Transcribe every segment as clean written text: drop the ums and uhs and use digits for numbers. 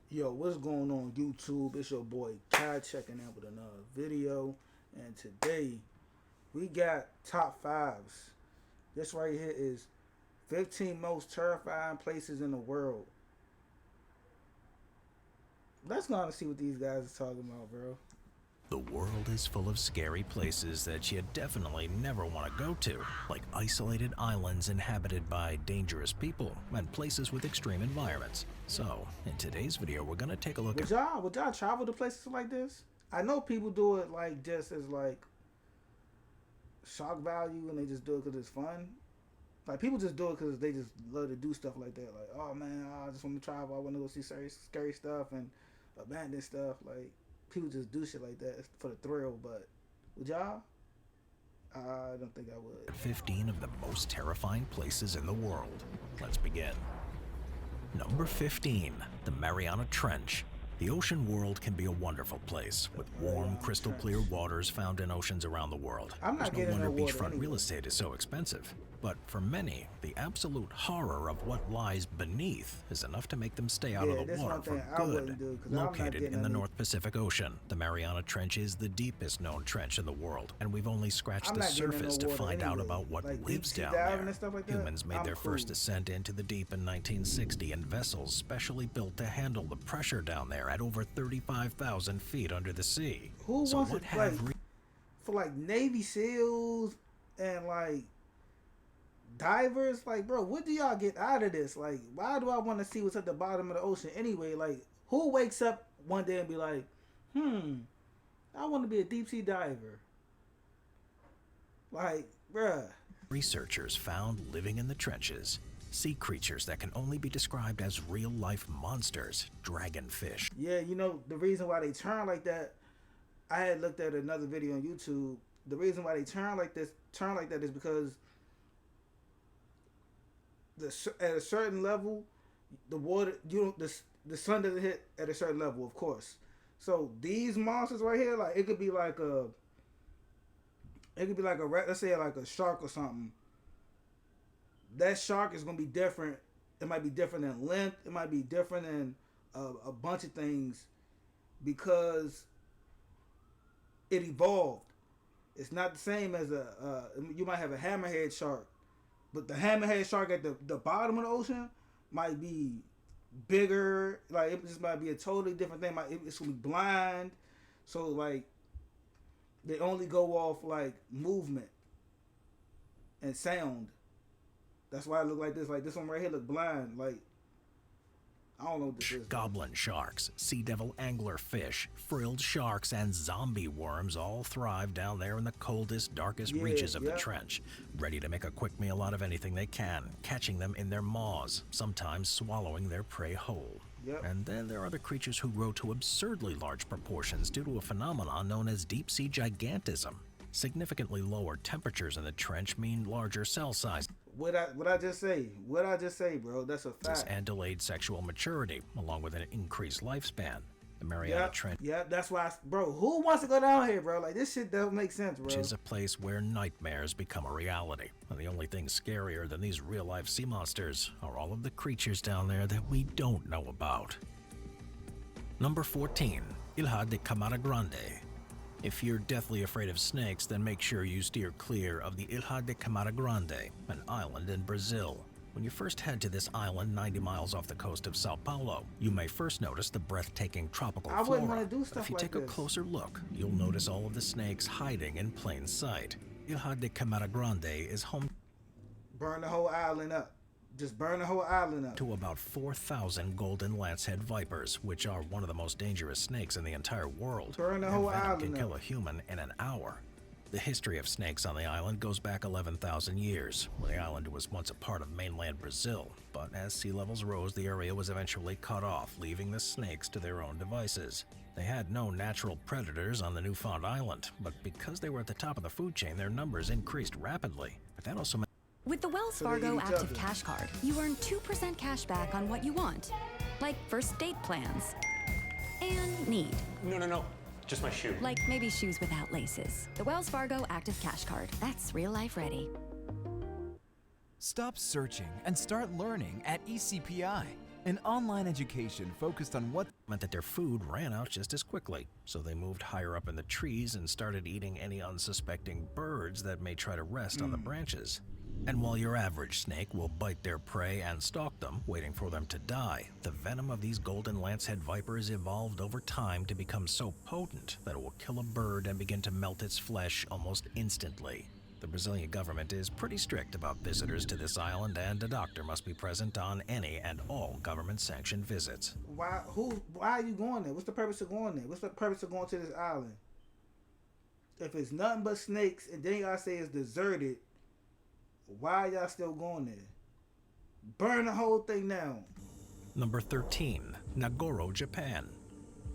Yo, what's going on YouTube? It's your boy Kai checking out with another video. And today we got top fives. This right here is 15 most terrifying places in the world. Let's go on and see what these guys are talking about, bro. The world is full of scary places that you definitely never want to go to, like isolated islands inhabited by dangerous people and places with extreme environments. So, in today's video, we're going to take a look at... Would y'all travel to places like this? I know people do it like just as like shock value and they just do it because it's fun. Like people just do it because they just love to do stuff like that. Like, oh man, I just want to travel. I want to go see scary stuff and abandoned stuff. Like, people just do shit like that for the thrill, but would y'all? I don't think I would. 15 of the most terrifying places in the world. Let's begin. Number 15, the Mariana Trench. The ocean world can be a wonderful place, with warm, crystal clear waters found in oceans around the world. There's no wonder beachfront real estate is so expensive. But for many, the absolute horror of what lies beneath is enough to make them stay out of the water for good. Located in the North Pacific Ocean, the Mariana Trench is the deepest known trench in the world, and we've only scratched the surface to find out about what lives down there. Humans made their first descent into the deep in 1960 in vessels specially built to handle the pressure down there at over 35,000 feet under the sea. Who wants it for like Navy SEALs and like divers? Like, bro, what do y'all get out of this? Like, why do I want to see what's at the bottom of the ocean anyway? Like, who wakes up one day and be like, I want to be a deep sea diver? Like, bruh. Researchers found living in the trenches sea creatures that can only be described as real-life monsters, dragonfish. Yeah, you know, the reason why they turn like that, I had looked at another video on YouTube. The reason why they turn like that is because at a certain level, the water, the sun doesn't hit at a certain level, of course. So these monsters right here, like it could be like a let's say like a shark or something. That shark is gonna be different. It might be different in length. It might be different in a bunch of things because it evolved. It's not the same as you might have a hammerhead shark, but the hammerhead shark at the bottom of the ocean might be bigger. Like it just might be a totally different thing. It's gonna be blind. So like they only go off like movement and sound. That's why it look like this. Like this one right here look blind. Like I don't know what this is. Goblin sharks, sea devil anglerfish, frilled sharks, and zombie worms all thrive down there in the coldest, darkest reaches of the trench, ready to make a quick meal out of anything they can, catching them in their maws, sometimes swallowing their prey whole. And then there are the creatures who grow to absurdly large proportions due to a phenomenon known as deep-sea gigantism. Significantly lower temperatures in the trench mean larger cell size. What I just say? What I just say, bro? That's a fact. And delayed sexual maturity, along with an increased lifespan. The Mariana Trench. Yeah, that's why, bro. Who wants to go down here, bro? Like this shit doesn't make sense, bro. Which is a place where nightmares become a reality. And the only thing scarier than these real-life sea monsters are all of the creatures down there that we don't know about. Number 14, Ilha de Camara Grande. If you're deathly afraid of snakes, then make sure you steer clear of the Ilha de Camara Grande, an island in Brazil. When you first head to this island 90 miles off the coast of Sao Paulo, you may first notice the breathtaking tropical flora. I wouldn't want to do stuff but if you take a closer look, you'll notice all of the snakes hiding in plain sight. Ilha de Camara Grande is home burn the whole island up. Just burn the whole island up. To about 4,000 golden lancehead vipers, which are one of the most dangerous snakes in the entire world. Burn the whole island can kill a human in an hour. The history of snakes on the island goes back 11,000 years, when the island was once a part of mainland Brazil. But as sea levels rose, the area was eventually cut off, leaving the snakes to their own devices. They had no natural predators on the newfound island, but because they were at the top of the food chain, their numbers increased rapidly. But that also meant with the Wells Fargo Active Cash Card, you earn 2% cash back on what you want, like first date plans and need. No. Just my shoe. Like maybe shoes without laces. The Wells Fargo Active Cash Card. That's real life ready. Stop searching and start learning at ECPI. An online education focused on what meant that their food ran out just as quickly, so they moved higher up in the trees and started eating any unsuspecting birds that may try to rest on the branches. And while your average snake will bite their prey and stalk them, waiting for them to die, the venom of these golden lancehead vipers evolved over time to become so potent that it will kill a bird and begin to melt its flesh almost instantly. The Brazilian government is pretty strict about visitors to this island, and a doctor must be present on any and all government-sanctioned visits. Why are you going there? What's the purpose of going there? What's the purpose of going to this island? If it's nothing but snakes and then y'all say it's deserted, why y'all still going there? Burn the whole thing down. Number 13, Nagoro, Japan.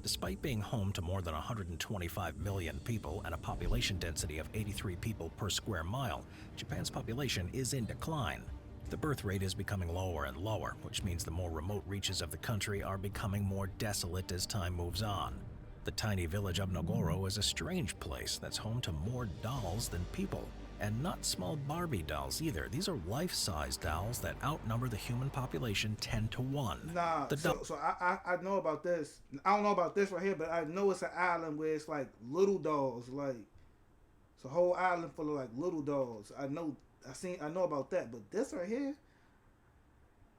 Despite being home to more than 125 million people and a population density of 83 people per square mile, Japan's population is in decline. The birth rate is becoming lower and lower, which means the more remote reaches of the country are becoming more desolate as time moves on. The tiny village of Nagoro is a strange place that's home to more dolls than people. And not small Barbie dolls either. These are life-size dolls that outnumber the human population 10 to 1. Nah, so I know about this. I don't know about this right here, but I know it's an island where it's like little dolls. Like, it's a whole island full of like little dolls. I know about that, but this right here,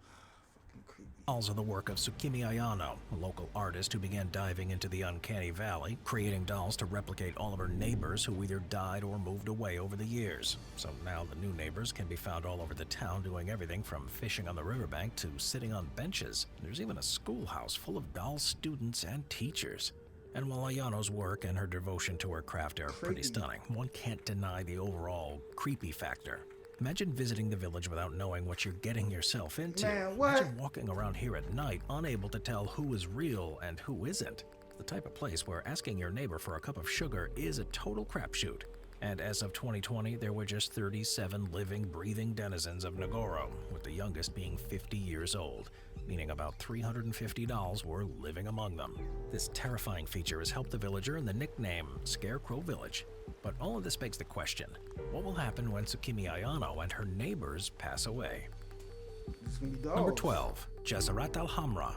fucking creepy. Dolls are the work of Tsukimi Ayano, a local artist who began diving into the uncanny valley, creating dolls to replicate all of her neighbors who either died or moved away over the years. So now the new neighbors can be found all over the town doing everything from fishing on the riverbank to sitting on benches. There's even a schoolhouse full of doll students and teachers. And while Ayano's work and her devotion to her craft are pretty stunning, one can't deny the overall creepy factor. Imagine visiting the village without knowing what you're getting yourself into. Man, what? Imagine walking around here at night, unable to tell who is real and who isn't. The type of place where asking your neighbor for a cup of sugar is a total crapshoot. And as of 2020, there were just 37 living, breathing denizens of Nagoro, with the youngest being 50 years old, meaning about 350 dolls were living among them. This terrifying feature has helped the village earn the nickname Scarecrow Village. But all of this begs the question, what will happen when Tsukimi Ayano and her neighbors pass away? Number 12, Jazzarat al-Hamra.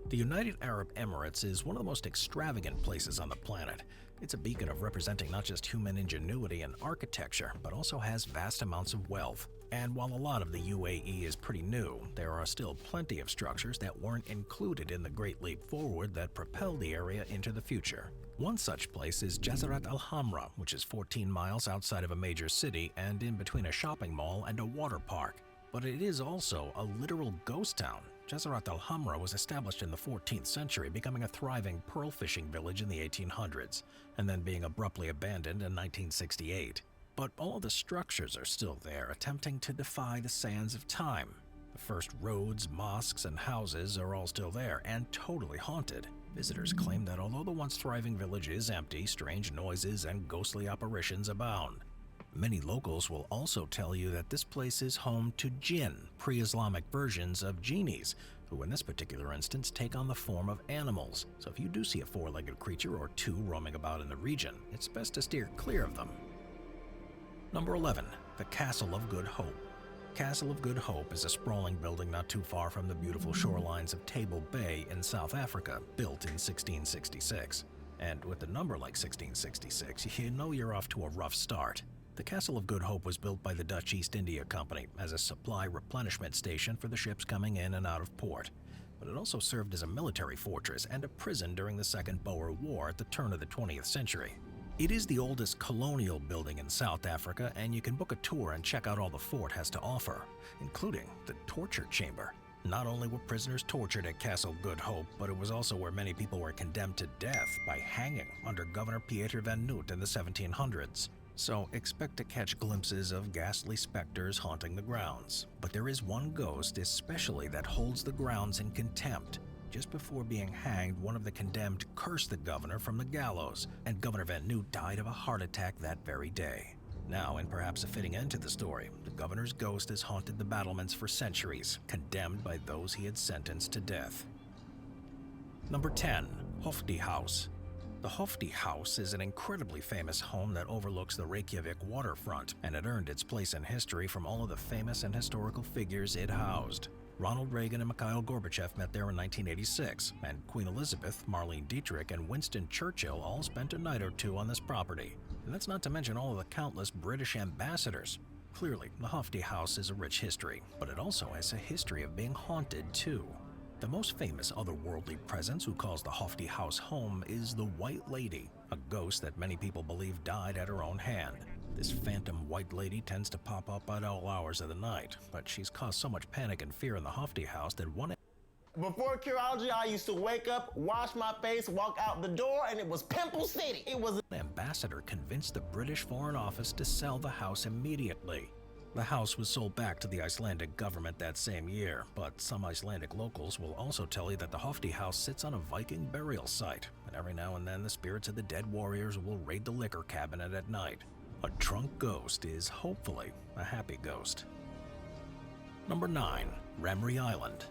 The United Arab Emirates is one of the most extravagant places on the planet. It's a beacon of representing not just human ingenuity and architecture, but also has vast amounts of wealth. And while a lot of the UAE is pretty new, there are still plenty of structures that weren't included in the Great Leap Forward that propelled the area into the future. One such place is Jazzarat al-Hamra, which is 14 miles outside of a major city and in between a shopping mall and a water park. But it is also a literal ghost town. Jazzarat al-Hamra was established in the 14th century, becoming a thriving pearl fishing village in the 1800s, and then being abruptly abandoned in 1968. But all of the structures are still there, attempting to defy the sands of time. The first roads, mosques, and houses are all still there and totally haunted. Visitors claim that although the once thriving village is empty, strange noises and ghostly apparitions abound. Many locals will also tell you that this place is home to jinn, pre-Islamic versions of genies, who in this particular instance take on the form of animals. So if you do see a four-legged creature or two roaming about in the region, it's best to steer clear of them. Number 11, the Castle of Good Hope. Castle of Good Hope is a sprawling building not too far from the beautiful shorelines of Table Bay in South Africa, built in 1666. And with a number like 1666, you know you're off to a rough start. The Castle of Good Hope was built by the Dutch East India Company as a supply replenishment station for the ships coming in and out of port. But it also served as a military fortress and a prison during the Second Boer War at the turn of the 20th century. It is the oldest colonial building in South Africa, and you can book a tour and check out all the fort has to offer, including the torture chamber. Not only were prisoners tortured at Castle Good Hope, but it was also where many people were condemned to death by hanging under Governor Pieter van Noot in the 1700s. So expect to catch glimpses of ghastly specters haunting the grounds. But there is one ghost especially that holds the grounds in contempt. Just before being hanged, one of the condemned cursed the governor from the gallows, and Governor Van Noot died of a heart attack that very day. Now, in perhaps a fitting end to the story, the governor's ghost has haunted the battlements for centuries, condemned by those he had sentenced to death. Number 10, Hofdi House. The Hofdi House is an incredibly famous home that overlooks the Reykjavik waterfront, and it earned its place in history from all of the famous and historical figures it housed. Ronald Reagan and Mikhail Gorbachev met there in 1986, and Queen Elizabeth, Marlene Dietrich, and Winston Churchill all spent a night or two on this property. And that's not to mention all of the countless British ambassadors. Clearly, the Hofty House is a rich history, but it also has a history of being haunted too. The most famous otherworldly presence who calls the Hofty House home is the White Lady, a ghost that many people believe died at her own hand. This phantom white lady tends to pop up at all hours of the night, but she's caused so much panic and fear in the Hofty House that one Before Curology, I used to wake up, wash my face, walk out the door, and it was Pimple City. It was ambassador convinced the British Foreign Office to sell the house immediately. The house was sold back to the Icelandic government that same year, but some Icelandic locals will also tell you that the Hofty House sits on a Viking burial site, and every now and then the spirits of the dead warriors will raid the liquor cabinet at night. A drunk ghost is hopefully a happy ghost. Number 9. Ramree Island.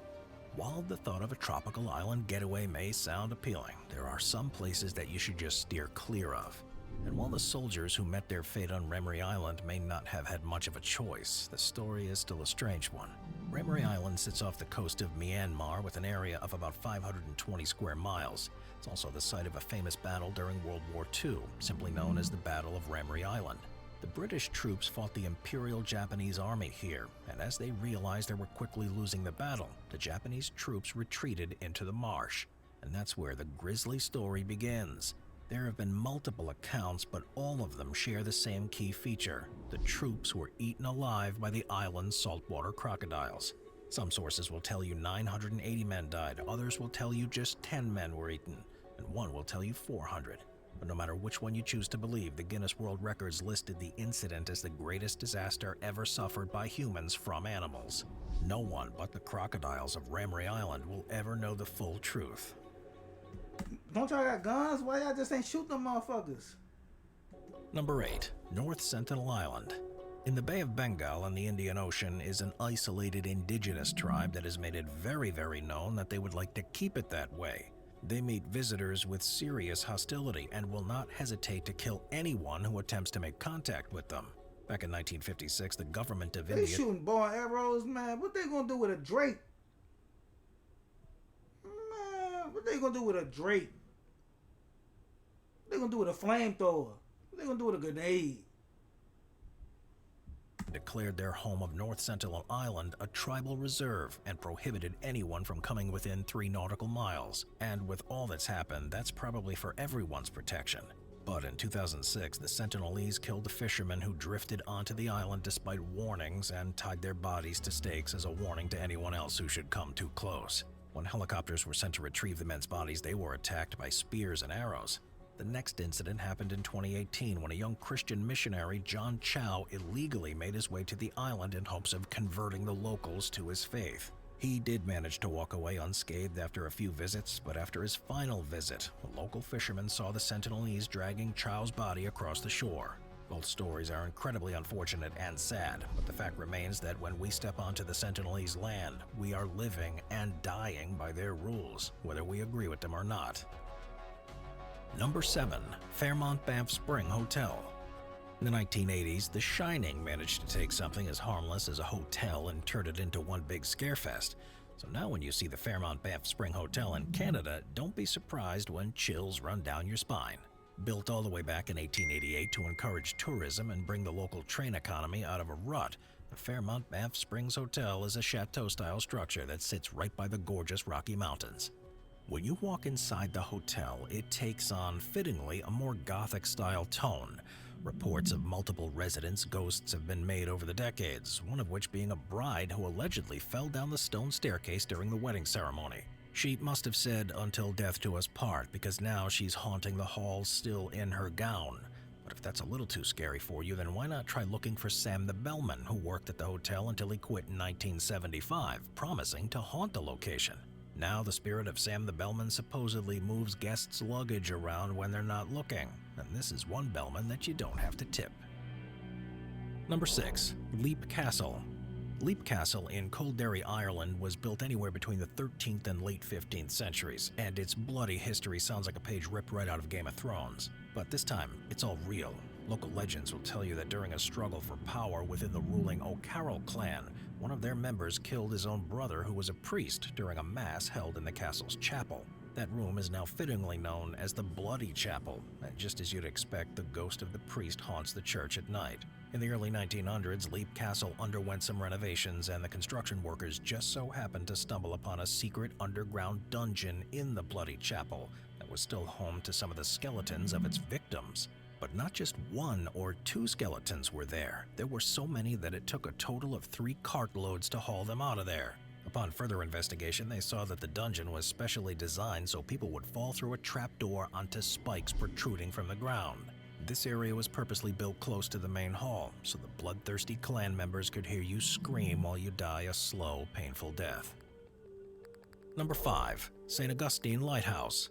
While the thought of a tropical island getaway may sound appealing, there are some places that you should just steer clear of. And while the soldiers who met their fate on Ramree Island may not have had much of a choice, the story is still a strange one. Ramree Island sits off the coast of Myanmar with an area of about 520 square miles. It's also the site of a famous battle during World War II, simply known as the Battle of Ramree Island. The British troops fought the Imperial Japanese Army here, and as they realized they were quickly losing the battle, the Japanese troops retreated into the marsh. And that's where the grisly story begins. There have been multiple accounts, but all of them share the same key feature. The troops were eaten alive by the island's saltwater crocodiles. Some sources will tell you 980 men died, others will tell you just 10 men were eaten, and one will tell you 400. But no matter which one you choose to believe, the Guinness World Records listed the incident as the greatest disaster ever suffered by humans from animals. No one but the crocodiles of Ramree Island will ever know the full truth. Don't y'all got guns? Why y'all just ain't shoot them motherfuckers? Number 8. North Sentinel Island. In the Bay of Bengal and the Indian Ocean is an isolated indigenous tribe that has made it very, very known that they would like to keep it that way. They meet visitors with serious hostility and will not hesitate to kill anyone who attempts to make contact with them. Back in 1956, the government of They India... shooting bow and arrows, man. What they gonna do with a Drake? Man, what they gonna do with a Drake? What they gonna do with a flamethrower? What they gonna do with a grenade? declared their home of North Sentinel Island a tribal reserve and prohibited anyone from coming within 3 nautical miles. And with all that's happened, that's probably for everyone's protection. But in 2006, the Sentinelese killed the fishermen who drifted onto the island despite warnings and tied their bodies to stakes as a warning to anyone else who should come too close. When helicopters were sent to retrieve the men's bodies, they were attacked by spears and arrows. The next incident happened in 2018 when a young Christian missionary, John Chow, illegally made his way to the island in hopes of converting the locals to his faith. He did manage to walk away unscathed after a few visits, but after his final visit, a local fisherman saw the Sentinelese dragging Chow's body across the shore. Both stories are incredibly unfortunate and sad, but the fact remains that when we step onto the Sentinelese land, we are living and dying by their rules, whether we agree with them or not. Number 7. Fairmont Banff Spring Hotel. In the 1980s, The Shining managed to take something as harmless as a hotel and turn it into one big scarefest. So now when you see the Fairmont Banff Spring Hotel in Canada, don't be surprised when chills run down your spine. Built all the way back in 1888 to encourage tourism and bring the local train economy out of a rut, the Fairmont Banff Springs Hotel is a chateau-style structure that sits right by the gorgeous Rocky Mountains. When you walk inside the hotel, it takes on, fittingly, a more Gothic-style tone. Reports of multiple residents' ghosts have been made over the decades, one of which being a bride who allegedly fell down the stone staircase during the wedding ceremony. She must have said, "Until death do us part," because now she's haunting the halls still in her gown. But if that's a little too scary for you, then why not try looking for Sam the Bellman, who worked at the hotel until he quit in 1975, promising to haunt the location. Now the spirit of Sam the Bellman supposedly moves guests' luggage around when they're not looking, and this is one Bellman that you don't have to tip. Number 6. Leap Castle. Leap Castle in Kildare, Ireland was built anywhere between the 13th and late 15th centuries, and its bloody history sounds like a page ripped right out of Game of Thrones. But this time, it's all real. Local legends will tell you that during a struggle for power within the ruling O'Carroll clan, one of their members killed his own brother who was a priest during a mass held in the castle's chapel. That room is now fittingly known as the Bloody Chapel, and just as you'd expect, the ghost of the priest haunts the church at night. In the early 1900s, Leap Castle underwent some renovations, and the construction workers just so happened to stumble upon a secret underground dungeon in the Bloody Chapel that was still home to some of the skeletons of its victims. But not just one or two skeletons were there. There were so many that it took a total of 3 cartloads to haul them out of there. Upon further investigation, they saw that the dungeon was specially designed so people would fall through a trapdoor onto spikes protruding from the ground. This area was purposely built close to the main hall, so the bloodthirsty clan members could hear you scream while you die a slow, painful death. Number 5. St. Augustine Lighthouse.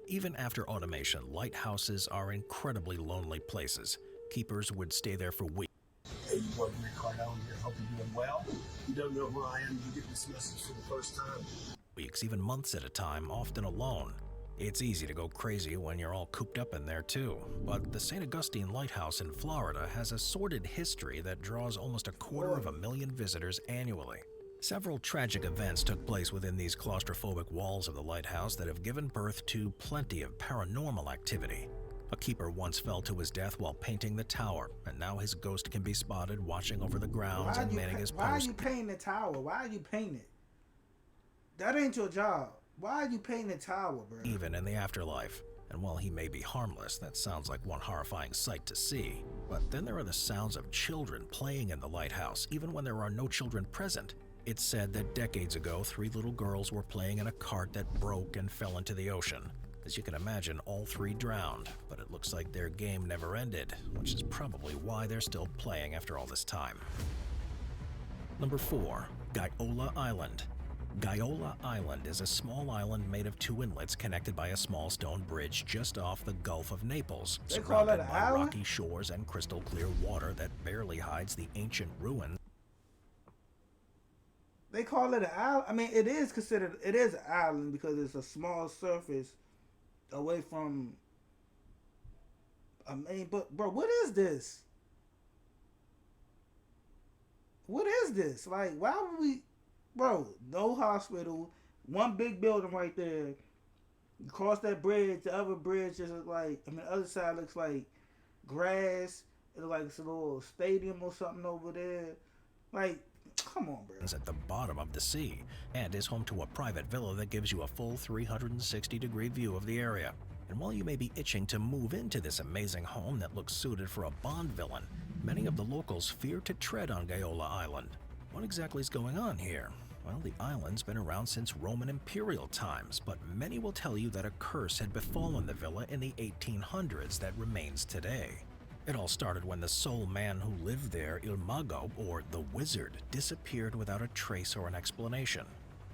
Even after automation, lighthouses are incredibly lonely places. Keepers would stay there for weeks. Hey, you boy, Rick Cardone here. Hope you're doing well. You don't know who I am, you get this message for the first time. Weeks, even months at a time, often alone. It's easy to go crazy when you're all cooped up in there too, but the St. Augustine Lighthouse in Florida has a sordid history that draws almost 250,000 visitors annually. Several tragic events took place within these claustrophobic walls of the lighthouse that have given birth to plenty of paranormal activity. A keeper once fell to his death while painting the tower, and now his ghost can be spotted watching over the grounds and manning his post. Why are you painting the tower? Why are you painting it? That ain't your job. Why are you painting the tower, bro? Even in the afterlife. And while he may be harmless, that sounds like one horrifying sight to see. But then there are the sounds of children playing in the lighthouse, even when there are no children present. It's said that decades ago, 3 little girls were playing in a cart that broke and fell into the ocean. As you can imagine, all 3 drowned, but it looks like their game never ended, which is probably why they're still playing after all this time. Number 4. Gaiola Island. Gaiola Island is a small island made of 2 inlets connected by a small stone bridge just off the Gulf of Naples, surrounded by rocky shores and crystal clear water that barely hides the ancient ruins. They call it an island. I mean, it is an island because it's a small surface away from. I mean, but bro, what is this? What is this? Like, why would we, bro? No hospital, one big building right there. You cross that bridge, the other bridge is like, I mean, the other side looks like grass. It looks like it's a little stadium or something over there. Like, come on, bro. At the bottom of the sea, and is home to a private villa that gives you a full 360-degree view of the area. And while you may be itching to move into this amazing home that looks suited for a Bond villain, many of the locals fear to tread on Gaiola Island. What exactly is going on here? Well, the island's been around since Roman imperial times, but many will tell you that a curse had befallen the villa in the 1800s that remains today. It all started when the sole man who lived there, Il Mago, or the Wizard, disappeared without a trace or an explanation.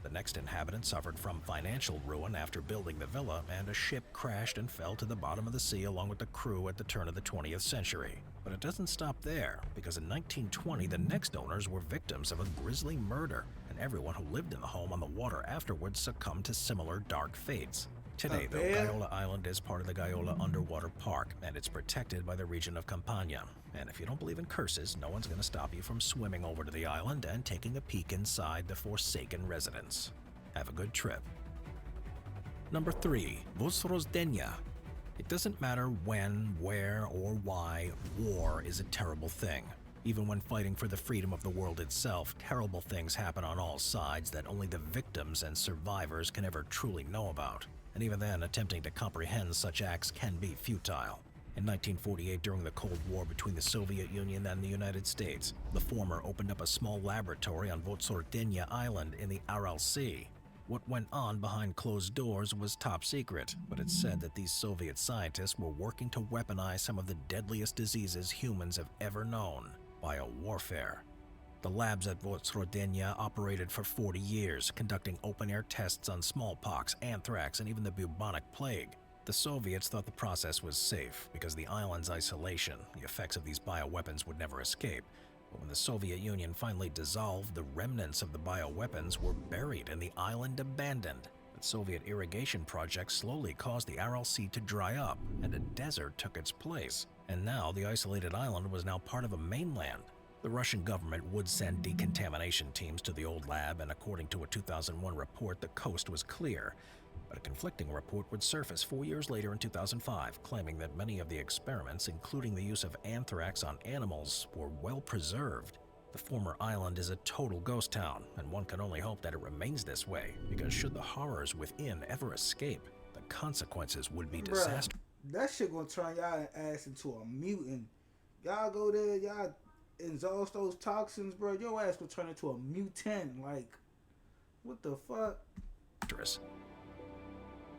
The next inhabitant suffered from financial ruin after building the villa, and a ship crashed and fell to the bottom of the sea along with the crew at the turn of the 20th century. But it doesn't stop there, because in 1920 the next owners were victims of a grisly murder, and everyone who lived in the home on the water afterwards succumbed to similar dark fates. Today, though, Gaiola Island is part of the Gaiola Underwater Park, and it's protected by the region of Campania. And if you don't believe in curses, no one's going to stop you from swimming over to the island and taking a peek inside the forsaken residence. Have a good trip. Number 3. Vozrozdenia. It doesn't matter when, where, or why, war is a terrible thing. Even when fighting for the freedom of the world itself, terrible things happen on all sides that only the victims and survivors can ever truly know about. And even then, attempting to comprehend such acts can be futile. In 1948, during the Cold War between the Soviet Union and the United States, the former opened up a small laboratory on Vozrozdenia Island in the Aral Sea. What went on behind closed doors was top secret, but it's said that these Soviet scientists were working to weaponize some of the deadliest diseases humans have ever known: biowarfare. The labs at Vozrozdenia operated for 40 years, conducting open-air tests on smallpox, anthrax, and even the bubonic plague. The Soviets thought the process was safe because the island's isolation, the effects of these bioweapons would never escape. But when the Soviet Union finally dissolved, the remnants of the bioweapons were buried and the island abandoned. The Soviet irrigation project slowly caused the Aral Sea to dry up, and a desert took its place. And now the isolated island was now part of a mainland. The Russian government would send decontamination teams to the old lab, and according to a 2001 report, the coast was clear. But a conflicting report would surface 4 years later in 2005, claiming that many of the experiments, including the use of anthrax on animals, were well preserved. The former island is a total ghost town, and one can only hope that it remains this way, because should the horrors within ever escape, the consequences would be disastrous. That shit gonna turn y'all ass into a mutant. Y'all go there, y'all exhaust those toxins, bro. Your ass will turn into a mutant. Like, what the fuck?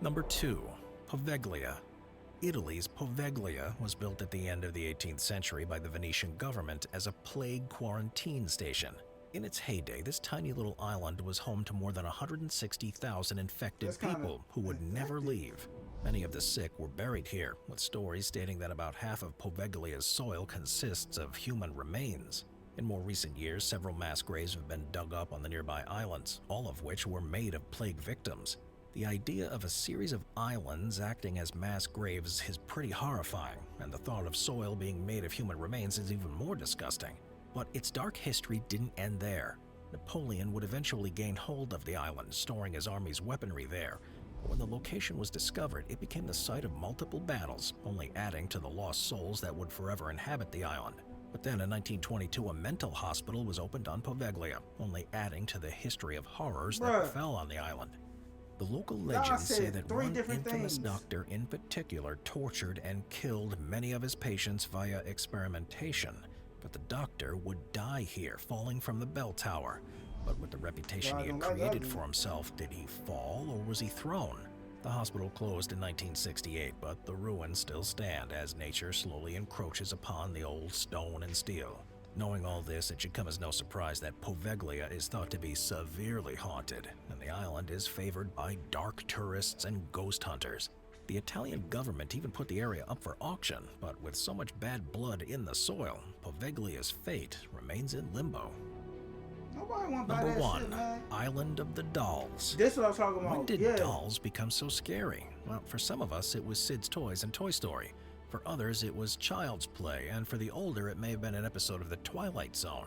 Number 2. Poveglia. Italy's Poveglia was built at the end of the 18th century by the Venetian government as a plague quarantine station. In its heyday, this tiny little island was home to more than 160,000 infected people who would never leave. Many of the sick were buried here, with stories stating that about half of Poveglia's soil consists of human remains. In more recent years, several mass graves have been dug up on the nearby islands, all of which were made of plague victims. The idea of a series of islands acting as mass graves is pretty horrifying, and the thought of soil being made of human remains is even more disgusting. But its dark history didn't end there. Napoleon would eventually gain hold of the island, storing his army's weaponry there. But when the location was discovered, it became the site of multiple battles, only adding to the lost souls that would forever inhabit the island. But then in 1922, a mental hospital was opened on Poveglia, only adding to the history of horrors that befell on the island. The local legends say that one infamous doctor in particular tortured and killed many of his patients via experimentation. But the doctor would die here, falling from the bell tower. But with the reputation he had created for himself, did he fall or was he thrown? The hospital closed in 1968, but the ruins still stand as nature slowly encroaches upon the old stone and steel. Knowing all this, it should come as no surprise that Poveglia is thought to be severely haunted, and the island is favored by dark tourists and ghost hunters. The Italian government even put the area up for auction, but with so much bad blood in the soil, Poveglia's fate remains in limbo. Nobody want to buy Number that 1. shit, man. Island of the Dolls. This is what I'm talking about. When did dolls become so scary? Well, for some of us, it was Sid's Toys and Toy Story. For others, it was Child's Play, and for the older, it may have been an episode of The Twilight Zone.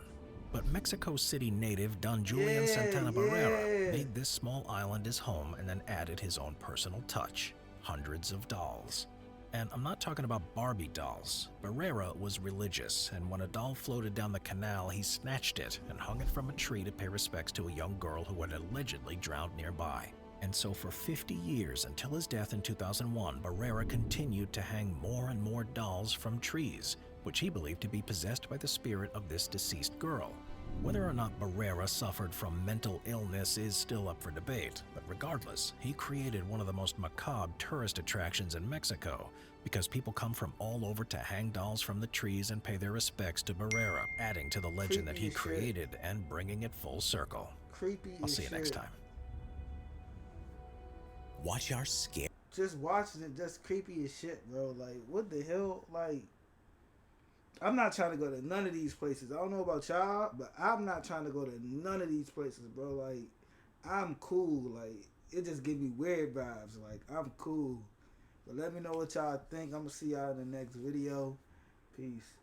But Mexico City native Don Julian Santana Barrera made this small island his home and then added his own personal touch. Hundreds of dolls. And I'm not talking about Barbie dolls. Barrera was religious, and when a doll floated down the canal, he snatched it and hung it from a tree to pay respects to a young girl who had allegedly drowned nearby. And so for 50 years, until his death in 2001, Barrera continued to hang more and more dolls from trees, which he believed to be possessed by the spirit of this deceased girl. Whether or not Barrera suffered from mental illness is still up for debate, but regardless, he created one of the most macabre tourist attractions in Mexico, because people come from all over to hang dolls from the trees and pay their respects to Barrera, adding to the legend that he created and bringing it full circle. I'll see you next time. Watch our scare. Just watching it, just creepy as shit, bro. Like, what the hell? Like, I'm not trying to go to none of these places. I don't know about y'all, but I'm not trying to go to none of these places, bro. Like, I'm cool. Like, it just gives me weird vibes. Like, I'm cool. But let me know what y'all think. I'm going to see y'all in the next video. Peace.